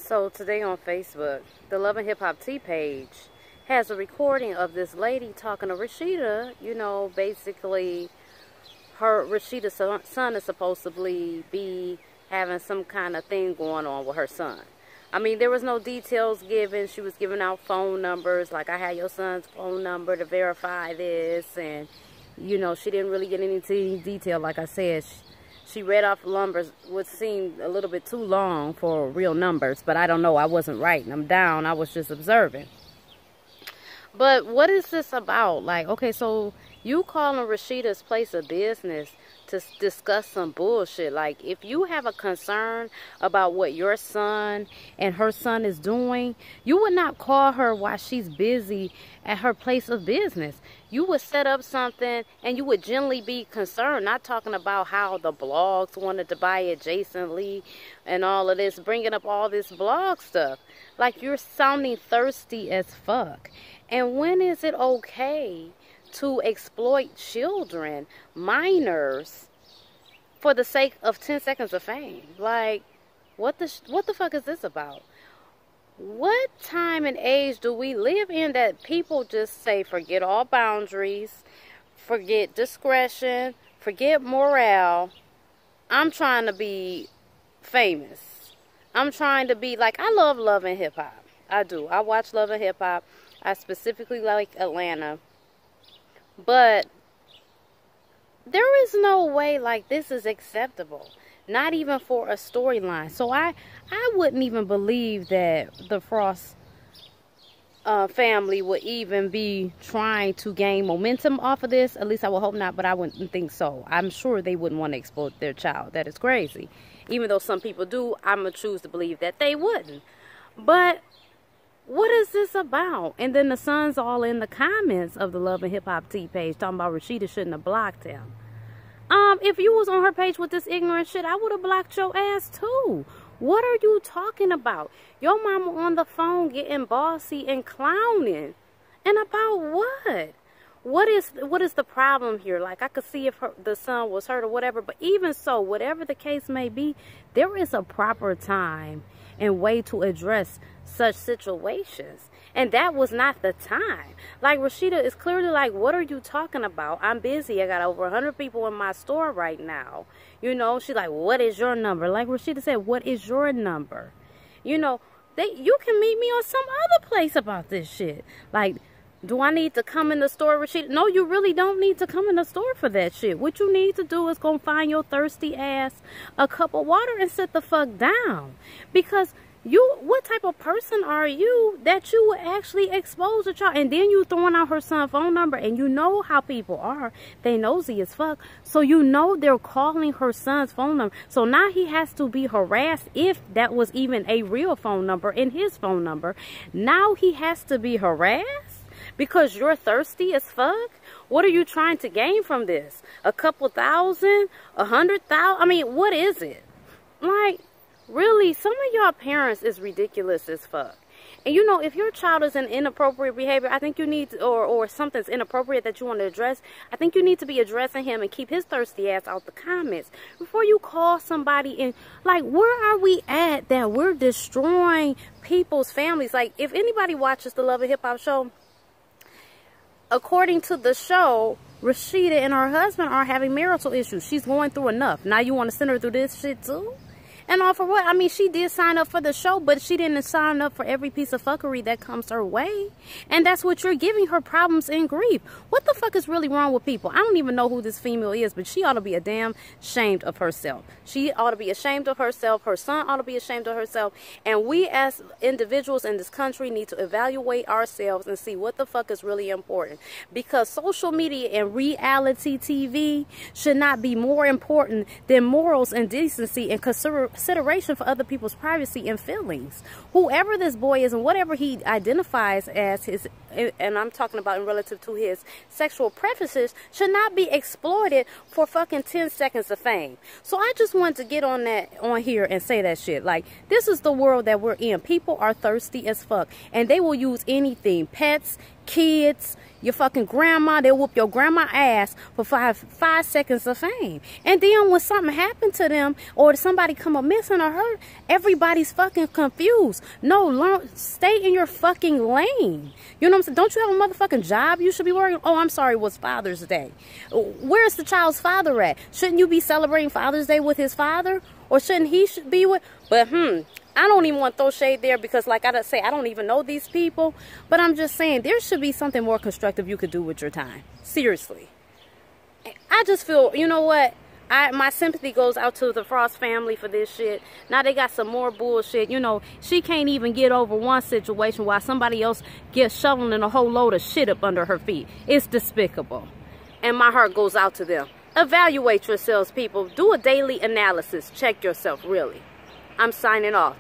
So today on Facebook, the Love and Hip Hop Tea page has a recording of this lady talking to Rasheeda. You know, basically, Rasheeda's son is supposedly be having some kind of thing going on with her son. I mean, there was no details given. She was giving out phone numbers, like I had your son's phone number to verify this, and you know, she didn't really get any detail. Like I said, she read off numbers, which seemed a little bit too long for real numbers, but I don't know. I wasn't writing them down. I was just observing. But what is this about? Like, okay, so you calling Rasheeda's place of business to discuss some bullshit. Like, if you have a concern about what your son and her son is doing, you would not call her while she's busy at her place of business. You would set up something and you would generally be concerned, not talking about how the blogs wanted to buy adjacently and all of this, bringing up all this blog stuff. Like, you're sounding thirsty as fuck. And when is it okay to exploit children, minors, for the sake of 10 seconds of fame? Like, what the fuck is this about? What time and age do we live in that people just say, forget all boundaries, forget discretion, forget morale, I'm trying to be famous. I'm trying to be, like, I love Love and Hip Hop. I do. I watch Love and Hip Hop. I specifically like Atlanta. But there is no way, like, this is acceptable. Not even for a storyline. So I wouldn't even believe that the Frost family would even be trying to gain momentum off of this. At least I would hope not, but I wouldn't think so. I'm sure they wouldn't want to exploit their child. That is crazy. Even though some people do, I'm going to choose to believe that they wouldn't. But what is this about? And then the son's all in the comments of the Love and Hip Hop Tea page talking about Rasheeda shouldn't have blocked him. If you was on her page with this ignorant shit, I would have blocked your ass too. What are you talking about? Your mama on the phone getting bossy and clowning. And about what? What is the problem here? Like, I could see if the son was hurt or whatever, but even so, whatever the case may be, there is a proper time and way to address such situations. And that was not the time. Like, Rasheeda is clearly like, what are you talking about? I'm busy. I got over 100 people in my store right now. You know, she's like, what is your number? Like Rasheeda said, what is your number? You know, you can meet me on some other place about this shit. Like, do I need to come in the store, Rasheeda? No, you really don't need to come in the store for that shit. What you need to do is go find your thirsty ass a cup of water and sit the fuck down. Because what type of person are you that you would actually expose a child? And then you throwing out her son's phone number, and you know how people are. They nosy as fuck. So you know they're calling her son's phone number. So now he has to be harassed, if that was even a real phone number in his phone number. Now he has to be harassed because you're thirsty as fuck? What are you trying to gain from this? A couple thousand? 100,000? I mean, what is it? Like, really, some of y'all parents is ridiculous as fuck. And you know, if your child is in inappropriate behavior, I think you need to, or something's inappropriate that you want to address, I think you need to be addressing him and keep his thirsty ass out the comments before you call somebody. And like, where are we at that we're destroying people's families? Like, if anybody watches the Love and Hip Hop show, according to the show, Rasheeda and her husband are having marital issues. She's going through enough. Now you want to send her through this shit too? And all for what? I mean, she did sign up for the show, but she didn't sign up for every piece of fuckery that comes her way. And that's what you're giving her, problems and grief. What the fuck is really wrong with people? I don't even know who this female is, but she ought to be a damn ashamed of herself. She ought to be ashamed of herself. Her son ought to be ashamed of herself. And we as individuals in this country need to evaluate ourselves and see what the fuck is really important. Because social media and reality TV should not be more important than morals and decency and consideration for other people's privacy and feelings. Whoever this boy is and whatever he identifies as his, and I'm talking about in relative to his sexual preferences, should not be exploited for fucking 10 seconds of fame. So I just wanted to get on here and say that shit. Like, this is the world that we're in. People are thirsty as fuck, and they will use anything, pets, kids, your fucking grandma. They'll whoop your grandma ass for five seconds of fame. And then when something happened to them or somebody come up missing or hurt, everybody's fucking confused. No, stay in your fucking lane. You know what I'm saying? Don't you have a motherfucking job you should be working? Oh, I'm sorry, it was Father's Day. Where's the child's father at? Shouldn't you be celebrating Father's Day with his father? Or shouldn't he be with? But I don't even want to throw shade there because, like I say, I don't even know these people. But I'm just saying there should be something more constructive you could do with your time. Seriously. I just feel, you know what? My sympathy goes out to the Frost family for this shit. Now they got some more bullshit. You know, she can't even get over one situation while somebody else gets shoveling a whole load of shit up under her feet. It's despicable. And my heart goes out to them. Evaluate yourselves, people. Do a daily analysis. Check yourself, really. I'm signing off.